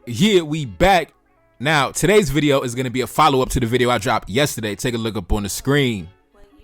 Yeah, we back. Now, today's video is going to be a follow-up to the video I dropped yesterday. Take a look up on the screen.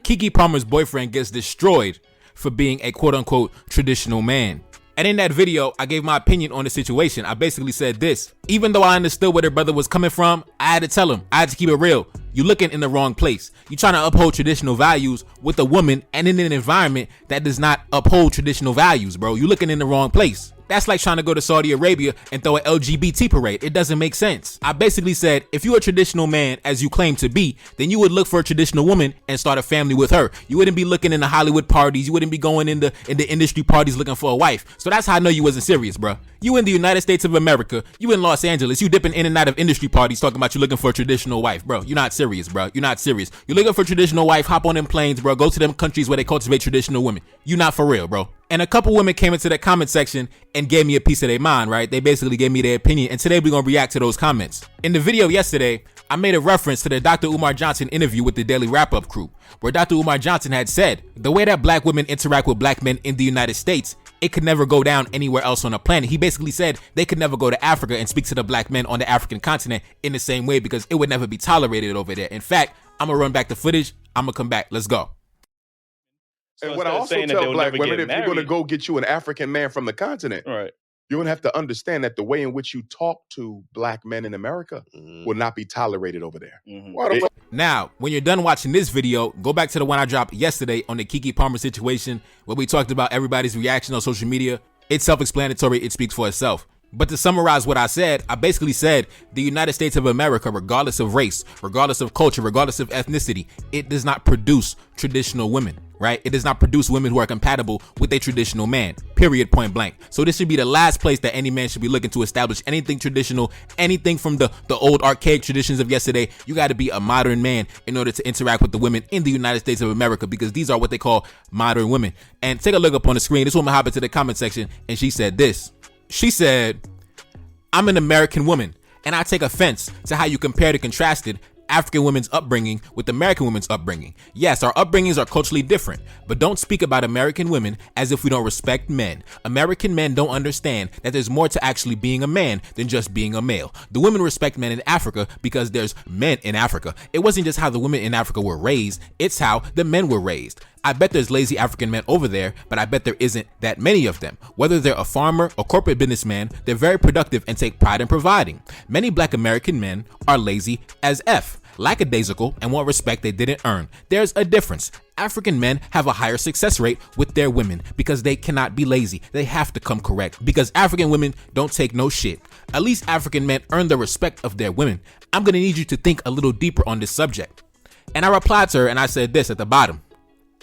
Keke Palmer's boyfriend gets destroyed for being a quote-unquote traditional man. And in that video, I gave my opinion on the situation. I basically said this: even though I understood where their brother was coming from, I had to tell him, I had to keep it real. You're looking in the wrong place. You're trying to uphold traditional values with a woman and in an environment that does not uphold traditional values, bro. You're looking in the wrong place. That's like trying to go to Saudi Arabia and throw an LGBT parade. It doesn't make sense. I basically said, if you're a traditional man, as you claim to be, then you would look for a traditional woman and start a family with her. You wouldn't be looking in the Hollywood parties. You wouldn't be going in the industry parties looking for a wife. So that's how I know you wasn't serious, bro. You in the United States of America. You in Los Angeles. You dipping in and out of industry parties talking about you looking for a traditional wife, bro. You're not serious, bro. You're not serious. You're looking for a traditional wife. Hop on them planes, bro. Go to them countries where they cultivate traditional women. You not for real, bro. And a couple women came into the comment section and gave me a piece of their mind, right? They basically gave me their opinion, and today we're going to react to those comments. In the video yesterday, I made a reference to the Dr. Umar Johnson interview with the Daily Wrap-Up crew, where Dr. Umar Johnson had said, the way that black women interact with black men in the United States, it could never go down anywhere else on the planet. He basically said they could never go to Africa and speak to the black men on the African continent in the same way because it would never be tolerated over there. In fact, I'm going to run back the footage. I'm going to come back. Let's go. So and what I also tell black women, if you're going to go get you an African man from the continent, right, you're going to have to understand that the way in which you talk to black men in America will not be tolerated over there. Now, when you're done watching this video, go back to the one I dropped yesterday on the Keke Palmer situation where we talked about everybody's reaction on social media. It's self-explanatory. It speaks for itself. But to summarize what I said, I basically said the United States of America, regardless of race, regardless of culture, regardless of ethnicity, it does not produce traditional women, right? It does not produce women who are compatible with a traditional man, period, point blank. So this should be the last place that any man should be looking to establish anything traditional, anything from the old archaic traditions of yesterday. You got to be a modern man in order to interact with the women in the United States of America, because these are what they call modern women. And take a look up on the screen. This woman hopped into the comment section and she said this. She said, I'm an American woman, and I take offense to how you compared and contrasted African women's upbringing with American women's upbringing. Yes, our upbringings are culturally different, but don't speak about American women as if we don't respect men. American men don't understand that there's more to actually being a man than just being a male. The women respect men in Africa because there's men in Africa. It wasn't just how the women in Africa were raised, it's how the men were raised. I bet there's lazy African men over there, but I bet there isn't that many of them. Whether they're a farmer or corporate businessman, they're very productive and take pride in providing. Many black American men are lazy as F, lackadaisical, and want respect they didn't earn. There's a difference. African men have a higher success rate with their women because they cannot be lazy. They have to come correct because African women don't take no shit. At least African men earn the respect of their women. I'm gonna need you to think a little deeper on this subject. And I replied to her and I said this at the bottom.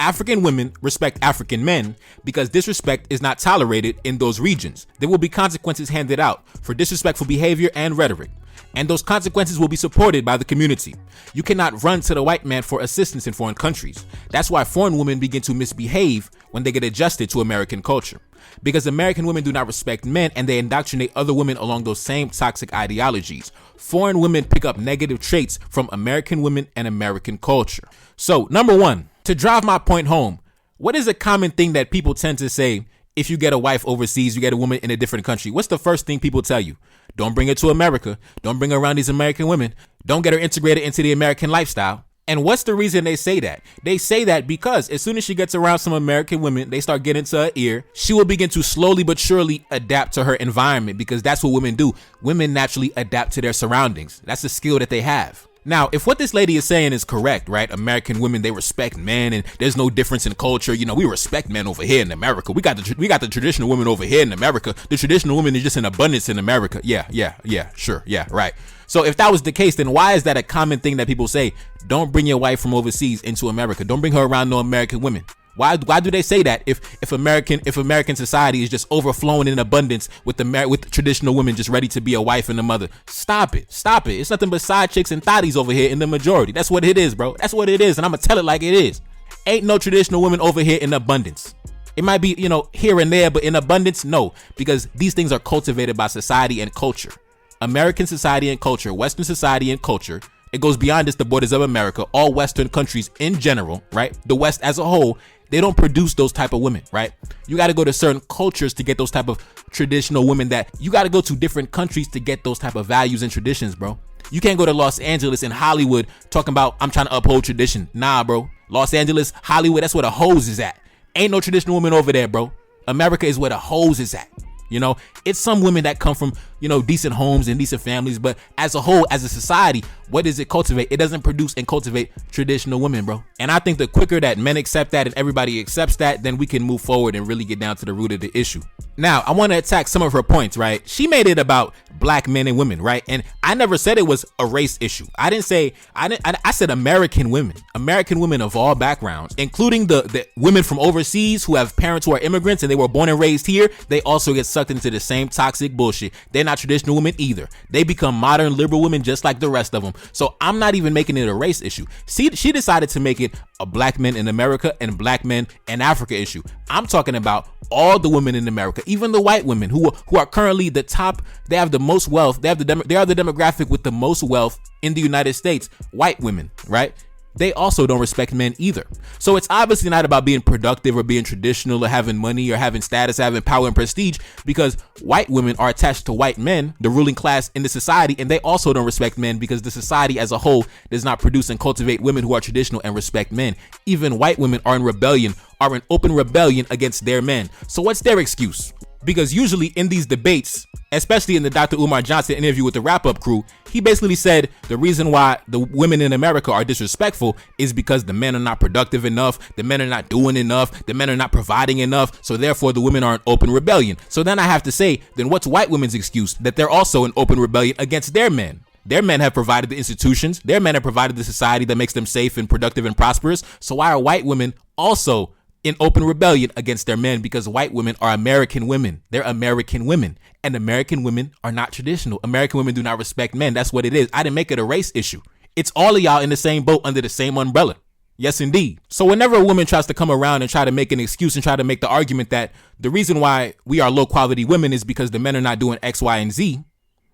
African women respect African men because disrespect is not tolerated in those regions. There will be consequences handed out for disrespectful behavior and rhetoric, and those consequences will be supported by the community. You cannot run to the white man for assistance in foreign countries. That's why foreign women begin to misbehave when they get adjusted to American culture. Because American women do not respect men and they indoctrinate other women along those same toxic ideologies. Foreign women pick up negative traits from American women and American culture. So, number one, to drive my point home, what is a common thing that people tend to say if you get a wife overseas, you get a woman in a different country? What's the first thing people tell you? Don't bring her to America. Don't bring her around these American women. Don't get her integrated into the American lifestyle. And what's the reason they say that? They say that because as soon as she gets around some American women, they start getting to her ear. She will begin to slowly but surely adapt to her environment because that's what women do. Women naturally adapt to their surroundings. That's a skill that they have. Now, if what this lady is saying is correct, right? American women, they respect men and there's no difference in culture. You know, we respect men over here in America. We got the traditional women over here in America. The traditional women is just in abundance in America. Yeah, sure. Yeah, right. So if that was the case, then why is that a common thing that people say? Don't bring your wife from overseas into America. Don't bring her around no American women. Why do they say that if American society is just overflowing in abundance with traditional women just ready to be a wife and a mother? Stop it. It's nothing but side chicks and thotties over here in the majority. That's what it is, bro. That's what it is, and I'm gonna tell it like it is. Ain't no traditional women over here in abundance. It might be, here and there, but in abundance, no, because these things are cultivated by society and culture. American society and culture, Western society and culture. It goes beyond just the borders of America. All Western countries in general, right? The West as a whole, They don't produce those type of women, right? You got to go to certain cultures to get those type of traditional women. That you got to go to different countries to get those type of values and traditions, bro. You can't go to Los Angeles and Hollywood talking about I'm trying to uphold tradition. Nah, bro. Los Angeles, Hollywood, that's where the hoes is at. Ain't no traditional women over there, bro. America is where the hoes is at. You know, it's some women that come from, you know, decent homes and decent families, but as a whole, as a society, what does it cultivate? It doesn't produce and cultivate traditional women, bro. And I think the quicker that men accept that and everybody accepts that, then we can move forward and really get down to the root of the issue. Now, I want to attack some of her points, right? She made it about black men and women, right? And I never said it was a race issue. I said American women of all backgrounds, including the women from overseas who have parents who are immigrants and they were born and raised here. They also get sucked into the same toxic bullshit. They're not traditional women either. They become modern liberal women just like the rest of them. So I'm not even making it a race issue. See, she decided to make it a black men in America and black men in Africa issue. I'm talking about all the women in America, even the white women who are currently the top. They have the most wealth. They are the demographic with the most wealth in the United States. White women, right? They also don't respect men either. So it's obviously not about being productive or being traditional or having money or having status, having power and prestige, because white women are attached to white men, the ruling class in the society, and they also don't respect men because the society as a whole does not produce and cultivate women who are traditional and respect men. Even white women are in open rebellion against their men. So what's their excuse? Because usually in these debates, especially in the Dr. Umar Johnson interview with the Wrap-Up Crew, he basically said the reason why the women in America are disrespectful is because the men are not productive enough, the men are not doing enough, the men are not providing enough, so therefore the women are in open rebellion. So then I have to say, then what's white women's excuse? That they're also in open rebellion against their men. Their men have provided the institutions, their men have provided the society that makes them safe and productive and prosperous. So why are white women also in open rebellion against their men? Because white women are American women. They're American women. And American women are not traditional. American women do not respect men. That's what it is. I didn't make it a race issue. It's all of y'all in the same boat under the same umbrella. Yes, indeed. So whenever a woman tries to come around and try to make an excuse and try to make the argument that the reason why we are low quality women is because the men are not doing X, Y, and Z,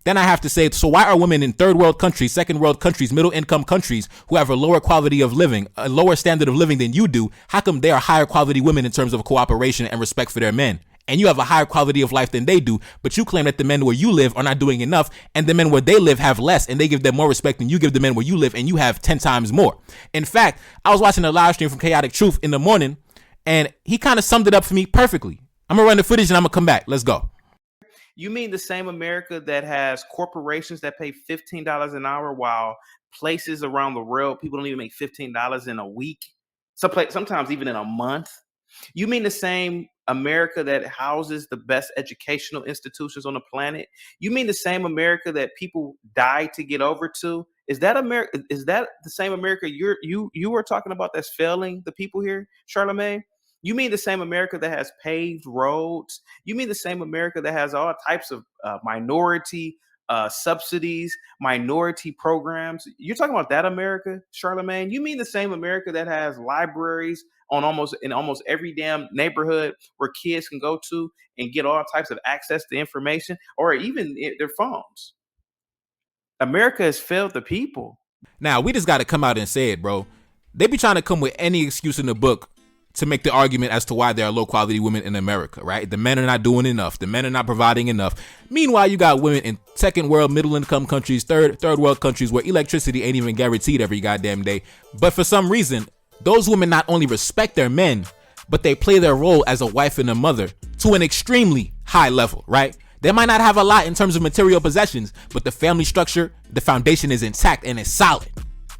then I have to say, so why are women in third world countries, second world countries, middle income countries who have a lower quality of living, a lower standard of living than you do, how come they are higher quality women in terms of cooperation and respect for their men? And you have a higher quality of life than they do, but you claim that the men where you live are not doing enough, and the men where they live have less, and they give them more respect than you give the men where you live, and you have 10 times more. In fact, I was watching a live stream from Chaotic Truth in the morning, and he kind of summed it up for me perfectly. I'm going to run the footage, and I'm going to come back. Let's go. You mean the same America that has corporations that pay $15 an hour while places around the world, people don't even make $15 in a week, sometimes even in a month? You mean the same America that houses the best educational institutions on the planet? You mean the same America that people die to get over to? Is that America? Is that the same America you were talking about that's failing the people here, Charlamagne? You mean the same America that has paved roads? You mean the same America that has all types of minority subsidies, minority programs? You're talking about that America, Charlamagne? You mean the same America that has libraries in almost every damn neighborhood where kids can go to and get all types of access to information, or even their phones? America has failed the people. Now, we just got to come out and say it, bro. They be trying to come with any excuse in the book to make the argument as to why there are low quality women in America, right? The men are not doing enough. The men are not providing enough. Meanwhile, you got women in second world, middle income countries, third world countries where electricity ain't even guaranteed every goddamn day. But for some reason, those women not only respect their men, but they play their role as a wife and a mother to an extremely high level, right? They might not have a lot in terms of material possessions, but the family structure, the foundation is intact and it's solid.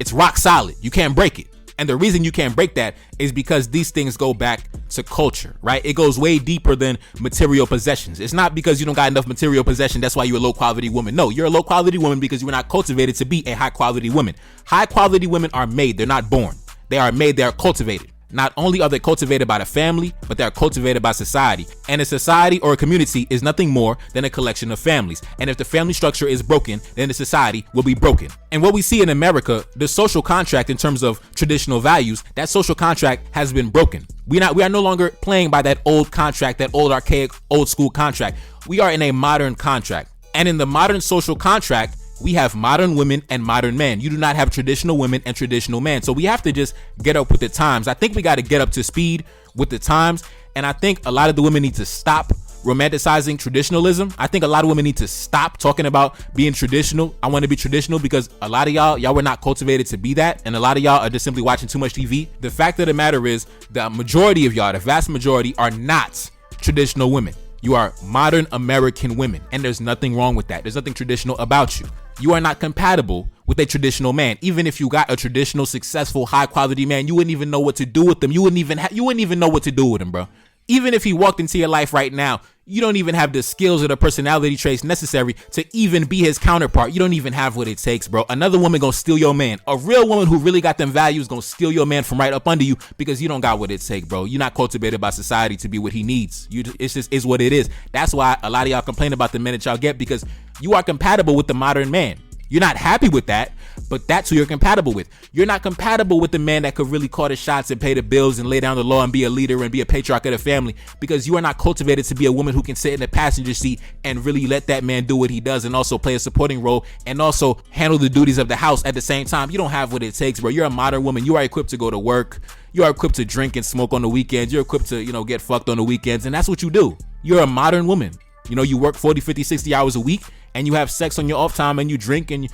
It's rock solid. You can't break it. And the reason you can't break that is because these things go back to culture, right? It goes way deeper than material possessions. It's not because you don't got enough material possession, that's why you're a low quality woman. No, you're a low quality woman because you were not cultivated to be a high quality woman. High quality women are made, they're not born. They are made, they are cultivated. Not only are they cultivated by the family, but they are cultivated by society. And a society or a community is nothing more than a collection of families. And if the family structure is broken, then the society will be broken. And what we see in America, the social contract in terms of traditional values, that social contract has been broken. We are no longer playing by that old contract, that old archaic, old school contract. We are in a modern contract. And in the modern social contract, We have modern women and modern men. You do not have traditional women and traditional men. So we have to just get up with the times. I think we got to get up to speed with the times. And I think a lot of the women need to stop romanticizing traditionalism. I think a lot of women need to stop talking about being traditional. I want to be traditional because a lot of y'all were not cultivated to be that. And a lot of y'all are just simply watching too much TV. The fact of the matter is the majority of y'all, the vast majority, are not traditional women. You are modern American women, and there's nothing wrong with that. There's nothing traditional about you. You are not compatible with a traditional man. Even if you got a traditional, successful, high quality man, you wouldn't even know what to do with them. You wouldn't even know what to do with him, bro. Even if he walked into your life right now, you don't even have the skills or the personality traits necessary to even be his counterpart. You don't even have what it takes, bro. Another woman gonna steal your man. A real woman who really got them values gonna steal your man from right up under you because you don't got what it takes, bro. You're not cultivated by society to be what he needs. It's just is what it is. That's why a lot of y'all complain about the men that y'all get, because you are compatible with the modern man. You're not happy with that, but that's who you're compatible with. You're not compatible with the man that could really call the shots and pay the bills and lay down the law and be a leader and be a patriarch of the family, because you are not cultivated to be a woman who can sit in the passenger seat and really let that man do what he does and also play a supporting role and also handle the duties of the house at the same time. You don't have what it takes, bro. You're a modern woman. You are equipped to go to work. You are equipped to drink and smoke on the weekends. You're equipped to, get fucked on the weekends, and that's what you do. You're a modern woman. You work 40, 50, 60 hours a week, and you have sex on your off time, and you drink, and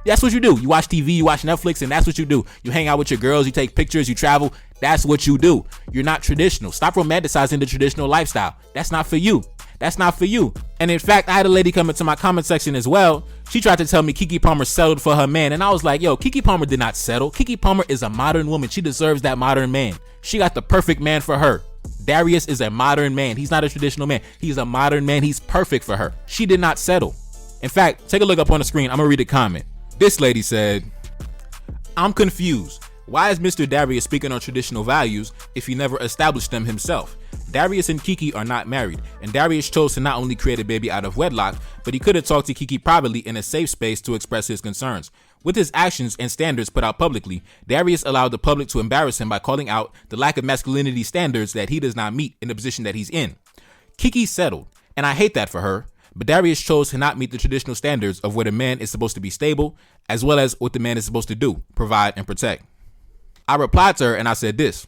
that's what you do. You watch TV, you watch Netflix, and that's what you do. You hang out with your girls, you take pictures, you travel. That's what you do. You're not traditional. Stop romanticizing the traditional lifestyle. That's not for you. That's not for you. And in fact, I had a lady come into my comment section as well. She tried to tell me Keke Palmer settled for her man, and I was like, yo, Keke Palmer did not settle. Keke Palmer is a modern woman. She deserves that modern man. She got the perfect man for her. Darius is a modern man. He's not a traditional man. He's a modern man. He's perfect for her. She did not settle. In fact, take a look up on the screen. I'm gonna read a comment. This lady said, I'm confused. Why is Mr. Darius speaking on traditional values if he never established them himself? Darius and Keke are not married, and Darius chose to not only create a baby out of wedlock, but he could have talked to Keke privately in a safe space to express his concerns. With his actions and standards put out publicly, Darius allowed the public to embarrass him by calling out the lack of masculinity standards that he does not meet in the position that he's in. Keke settled, and I hate that for her, but Darius chose to not meet the traditional standards of what a man is supposed to be stable, as well as what the man is supposed to do, provide and protect. I replied to her and I said this: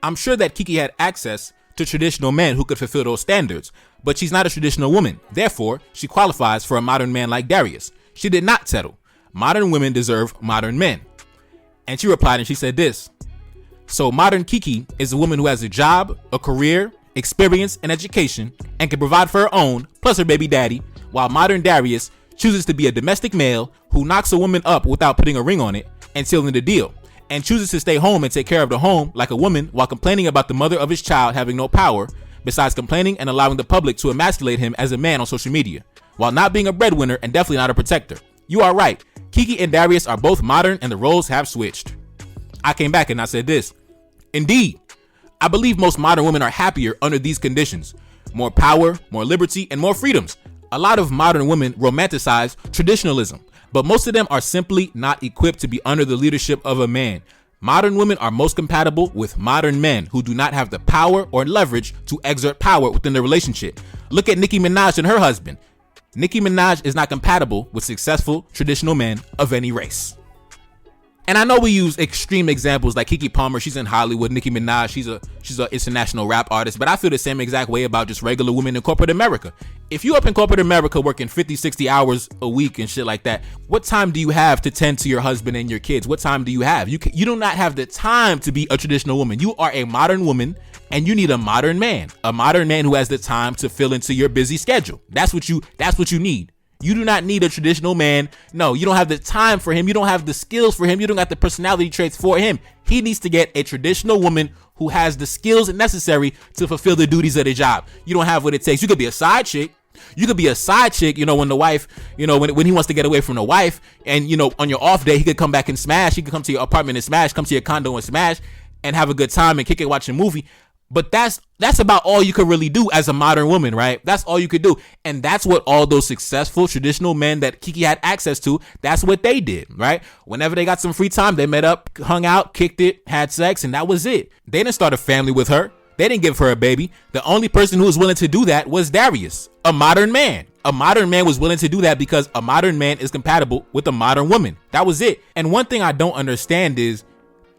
I'm sure that Keke had access to traditional men who could fulfill those standards, but she's not a traditional woman. Therefore, she qualifies for a modern man like Darius. She did not settle. Modern women deserve modern men. And she replied and she said this: so modern Keke is a woman who has a job, a career, experience, and education, and can provide for her own, plus her baby daddy, while modern Darius chooses to be a domestic male who knocks a woman up without putting a ring on it and sealing the deal, and chooses to stay home and take care of the home like a woman while complaining about the mother of his child having no power, besides complaining and allowing the public to emasculate him as a man on social media, while not being a breadwinner and definitely not a protector. You are right. Keke and Darius are both modern and the roles have switched. I came back and I said this: indeed, I believe most modern women are happier under these conditions. More power, more liberty, and more freedoms. A lot of modern women romanticize traditionalism, but most of them are simply not equipped to be under the leadership of a man. Modern women are most compatible with modern men who do not have the power or leverage to exert power within the relationship. Look at Nicki Minaj and her husband. Nicki Minaj is not compatible with successful traditional men of any race. And I know we use extreme examples like Keke Palmer. She's in Hollywood. Nicki Minaj, she's an international rap artist. But I feel the same exact way about just regular women in corporate America. If you up in corporate America working 50, 60 hours a week and shit like that, what time do you have to tend to your husband and your kids? What time do you have? You do not have the time to be a traditional woman. You are a modern woman, and you need a modern man who has the time to fill into your busy schedule. That's what you need. You do not need a traditional man. No, you don't have the time for him. You don't have the skills for him. You don't got the personality traits for him. He needs to get a traditional woman who has the skills necessary to fulfill the duties of the job. You don't have what it takes. You could be a side chick. When the wife, when he wants to get away from the wife, and, on your off day, he could come back and smash. He could come to your apartment and smash, come to your condo and smash, and have a good time and kick it watching a movie. But that's about all you could really do as a modern woman, right? That's all you could do. And that's what all those successful traditional men that Keke had access to, that's what they did, right? Whenever they got some free time, they met up, hung out, kicked it, had sex, and that was it. They didn't start a family with her. They didn't give her a baby. The only person who was willing to do that was Darius, a modern man. A modern man was willing to do that because a modern man is compatible with a modern woman. That was it. And one thing I don't understand is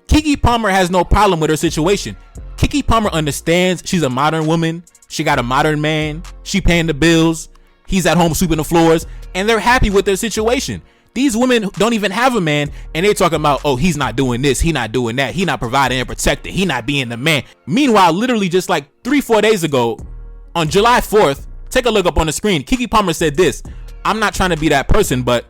Keke Palmer has no problem with her situation. Keke Palmer understands she's a modern woman. She got a modern man. She paying the bills. He's at home sweeping the floors, and they're happy with their situation. These women don't even have a man, and they're talking about, oh, he's not doing this, he not doing that, he not providing and protecting, he not being the man. Meanwhile, literally just like 3-4 days ago, on July 4th, take a look up on the screen, Keke Palmer said this: I'm not trying to be that person, but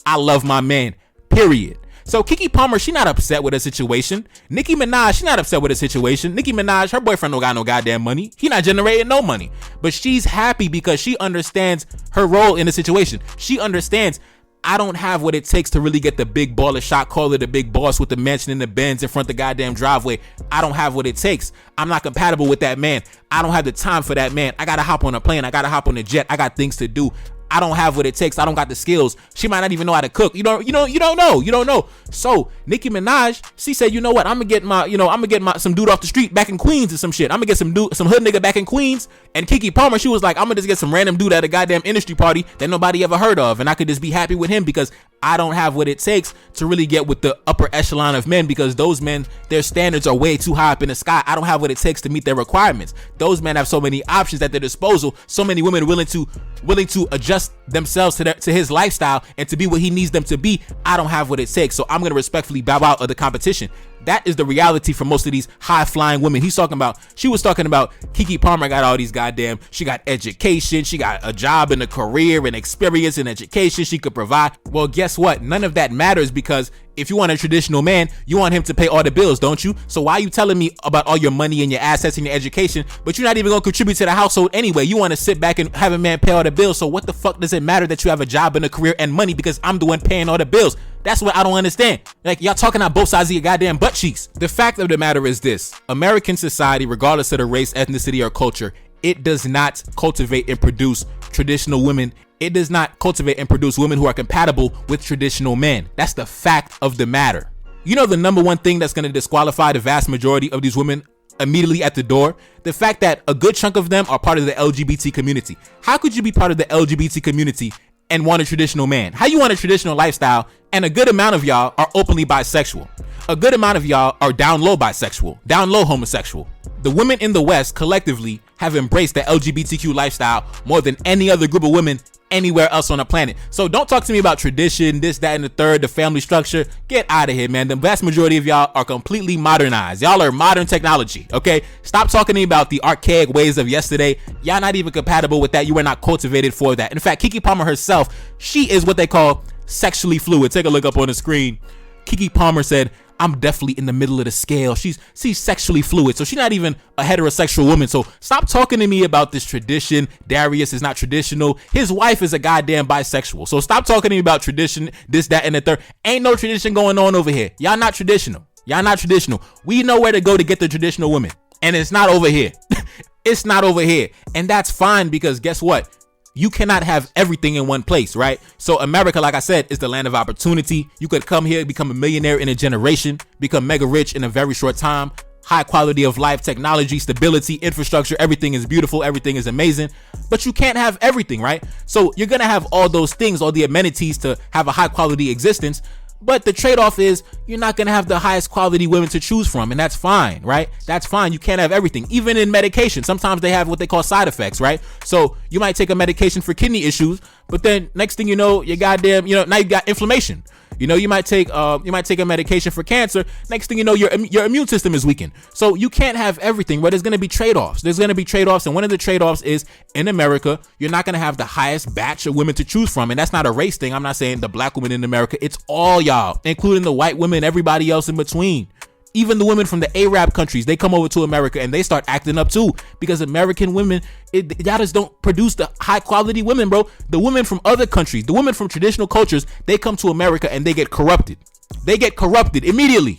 I love my man, period. So Keke Palmer, she not upset with her situation. Nicki Minaj, she not upset with her situation. Nicki Minaj, her boyfriend don't got no goddamn money. He not generating no money. But she's happy because she understands her role in the situation. She understands, I don't have what it takes to really get the big baller shot caller, the big boss with the mansion in the Benz in front of the goddamn driveway. I don't have what it takes. I'm not compatible with that man. I don't have the time for that man. I gotta hop on a plane. I gotta hop on a jet. I got things to do. I don't have what it takes. I don't got the skills. She might not even know how to cook. You don't know. So Nicki Minaj, she said, you know what? I'm gonna get some dude off the street back in Queens or some shit. I'm gonna get some hood nigga back in Queens. And Keke Palmer, she was like, I'm gonna just get some random dude at a goddamn industry party that nobody ever heard of, and I could just be happy with him because I don't have what it takes to really get with the upper echelon of men, because those men, their standards are way too high up in the sky. I don't have what it takes to meet their requirements. Those men have so many options at their disposal, so many women willing to adjust themselves to his lifestyle and to be what he needs them to be. I don't have what it takes, so I'm gonna respectfully bow out of the competition. That is the reality for most of these high-flying women. She was talking about Keke Palmer got all these goddamn, she got education, she got a job and a career and experience and education she could provide. Well, guess what? None of that matters, because if you want a traditional man, you want him to pay all the bills, don't you? So why are you telling me about all your money and your assets and your education, but you're not even gonna contribute to the household anyway? You want to sit back and have a man pay all the bills. So what the fuck does it matter that you have a job and a career and money, because I'm the one paying all the bills? That's what I don't understand. Like, y'all talking out both sides of your goddamn butt cheeks. The fact of the matter is this: American society, regardless of the race, ethnicity, or culture, it does not cultivate and produce traditional women. It does not cultivate and produce women who are compatible with traditional men. That's the fact of the matter. You know the number one thing that's going to disqualify the vast majority of these women immediately at the door? The fact that a good chunk of them are part of the LGBT community. How could you be part of the LGBT community and want a traditional man? How you want a traditional lifestyle and a good amount of y'all are openly bisexual? A good amount of y'all are down low bisexual, down low homosexual. The women in the West collectively have embraced the LGBTQ lifestyle more than any other group of women anywhere else on the planet. So don't talk to me about tradition, this, that, and the third, the family structure. Get out of here, man. The vast majority of y'all are completely modernized. Y'all are modern technology, okay? Stop talking to me about the archaic ways of yesterday. Y'all not even compatible with that. You were not cultivated for that. In fact, Keke Palmer herself, she is what they call sexually fluid. Take a look up on the screen. Keke Palmer said, I'm definitely in the middle of the scale. She's sexually fluid, so she's not even a heterosexual woman. So stop talking to me about this tradition. Darius is not traditional. His wife is a goddamn bisexual. So stop talking to me about tradition, this, that, and the third. Ain't no tradition going on over here. Y'all not traditional. Y'all not traditional. We know where to go to get the traditional women, and it's not over here. It's not over here, and that's fine, because guess what? You cannot have everything in one place, right? So America, like I said, is the land of opportunity. You could come here, become a millionaire in a generation, become mega rich in a very short time. High quality of life, technology, stability, infrastructure, everything is beautiful, everything is amazing, but you can't have everything, right? So you're gonna have all those things, all the amenities to have a high quality existence, but the trade-off is you're not going to have the highest quality women to choose from, and that's fine, right? That's fine. You can't have everything. Even in medication, sometimes they have what they call side effects, right? So you might take a medication for kidney issues, but then next thing you know, you goddamn, now you got inflammation. You might take a medication for cancer. Next thing you know, your immune system is weakened. So you can't have everything, but there's going to be trade-offs. There's going to be trade-offs, and one of the trade-offs is in America, you're not going to have the highest batch of women to choose from, and that's not a race thing. I'm not saying the black women in America. It's all y'all, including the white women, everybody else in between. Even the women from the Arab countries, they come over to America and they start acting up too, because American women, y'all just don't produce the high quality women, bro. The women from other countries, the women from traditional cultures, they come to America and they get corrupted. They get corrupted immediately.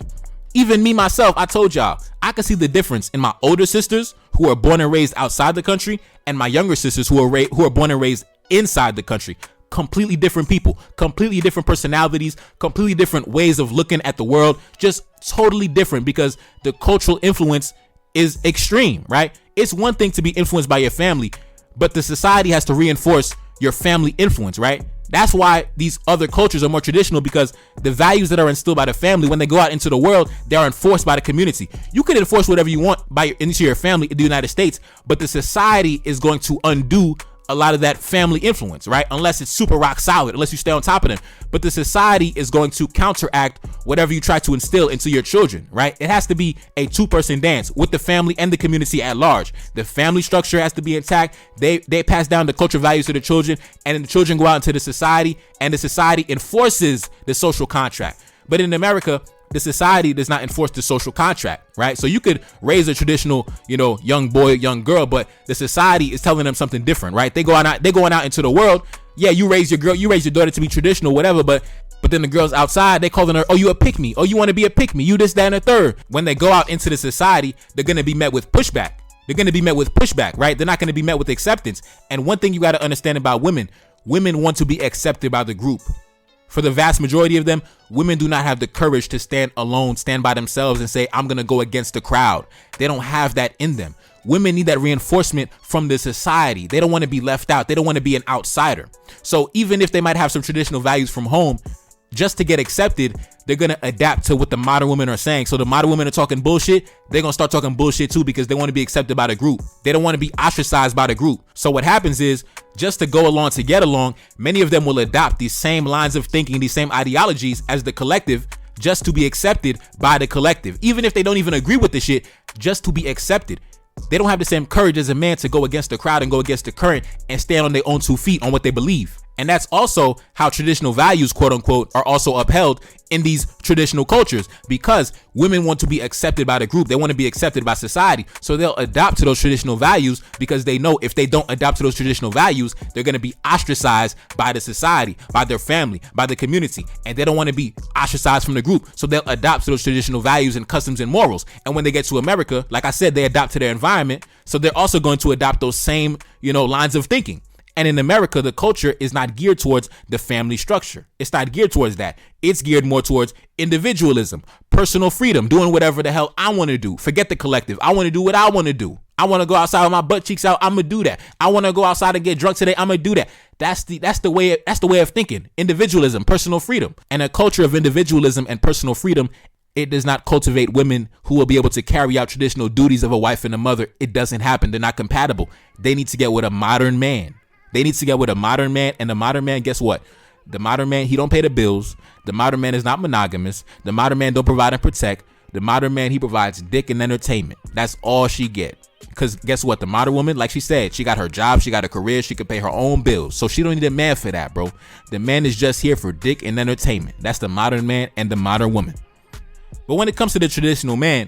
Even me, myself, I told y'all, I can see the difference in my older sisters who are born and raised outside the country and my younger sisters who are born and raised inside the country. Completely different people, completely different personalities, completely different ways of looking at the world, just totally different, because the cultural influence is extreme, right? It's one thing to be influenced by your family, but the society has to reinforce your family influence, right? That's why these other cultures are more traditional, because the values that are instilled by the family, when they go out into the world, they are enforced by the community. You can enforce whatever you want into your family in the United States, but the society is going to undo a lot of that family influence, right? Unless it's super rock solid, unless you stay on top of them. But the society is going to counteract whatever you try to instill into your children, right? It has to be a two-person dance with the family and the community at large. The family structure has to be intact. They pass down the cultural values to the children, and then the children go out into the society, and the society enforces the social contract. But in America, the society does not enforce the social contract, right? So you could raise a traditional, young boy, young girl, but the society is telling them something different, right? They're going out into the world. Yeah, you raise your daughter to be traditional, whatever, but then the girls outside, they calling her, oh, you a pick me, oh, you want to be a pick me, you this, that, and a third. When they go out into the society, they're going to be met with pushback. Right? They're not going to be met with acceptance. And one thing you got to understand about women want to be accepted by the group. For the vast majority of them, women do not have the courage to stand alone, stand by themselves and say, I'm going to go against the crowd. They don't have that in them. Women need that reinforcement from the society. They don't want to be left out. They don't want to be an outsider. So even if they might have some traditional values from home, just to get accepted, they're going to adapt to what the modern women are saying. So the modern women are talking bullshit. They're going to start talking bullshit too, because they want to be accepted by the group. They don't want to be ostracized by the group. So what happens is, just to go along, to get along, many of them will adopt these same lines of thinking, these same ideologies as the collective, just to be accepted by the collective. Even if they don't even agree with the shit, just to be accepted. They don't have the same courage as a man to go against the crowd and go against the current and stand on their own 2 feet on what they believe. And that's also how traditional values, quote unquote, are also upheld in these traditional cultures, because women want to be accepted by the group. They want to be accepted by society. So they'll adopt to those traditional values, because they know if they don't adopt to those traditional values, they're going to be ostracized by the society, by their family, by the community. And they don't want to be ostracized from the group. So they'll adopt to those traditional values and customs and morals. And when they get to America, like I said, they adopt to their environment. So they're also going to adopt those same, lines of thinking. And in America, the culture is not geared towards the family structure. It's not geared towards that. It's geared more towards individualism, personal freedom, doing whatever the hell I want to do. Forget the collective. I want to do what I want to do. I want to go outside with my butt cheeks out. I'm going to do that. I want to go outside and get drunk today. I'm going to do that. That's the way of thinking. Individualism, personal freedom. And a culture of individualism and personal freedom, it does not cultivate women who will be able to carry out traditional duties of a wife and a mother. It doesn't happen. They're not compatible. They need to get with a modern man. They need to get with a modern man, and the modern man, guess what? The modern man, he don't pay the bills. The modern man is not monogamous. The modern man don't provide and protect. The modern man, he provides dick and entertainment. That's all she get. Because guess what? The modern woman, like she said, she got her job, she got a career, she can pay her own bills. So she don't need a man for that, bro. The man is just here for dick and entertainment. That's the modern man and the modern woman. But when it comes to the traditional man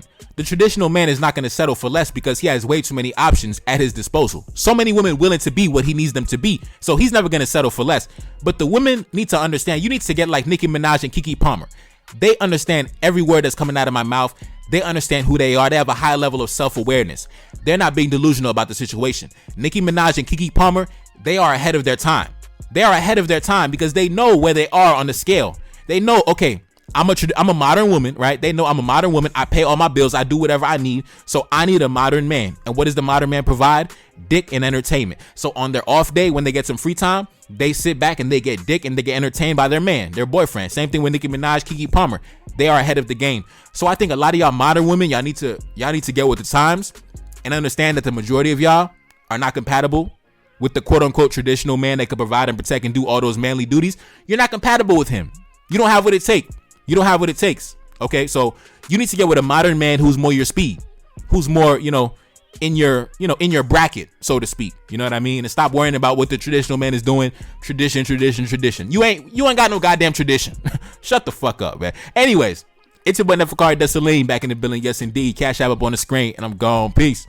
is not going to settle for less, because he has way too many options at his disposal. So many women willing to be what he needs them to be. So he's never going to settle for less. But the women need to understand, you need to get like Nicki Minaj and Keke Palmer. They understand every word that's coming out of my mouth. They understand who they are. They have a high level of self-awareness. They're not being delusional about the situation. Nicki Minaj and Keke Palmer, they are ahead of their time. They are ahead of their time because they know where they are on the scale. They know, okay, I'm a modern woman, right? They know I'm a modern woman. I pay all my bills. I do whatever I need. So I need a modern man. And what does the modern man provide? Dick and entertainment. So on their off day, when they get some free time, they sit back and they get dick and they get entertained by their man, their boyfriend. Same thing with Nicki Minaj, Keke Palmer. They are ahead of the game. So I think a lot of y'all modern women, y'all need to get with the times and understand that the majority of y'all are not compatible with the quote unquote traditional man that can provide and protect and do all those manly duties. You're not compatible with him. You don't have what it takes. You don't have what it takes. Okay, so you need to get with a modern man who's more your speed, who's more, in your bracket, so to speak. You know what I mean? And stop worrying about what the traditional man is doing. Tradition. You ain't got no goddamn tradition. Shut the fuck up, man. Anyways, it's your boy Neferkari Desalegn back in the building. Yes, indeed. Cash App up on the screen, and I'm gone. Peace.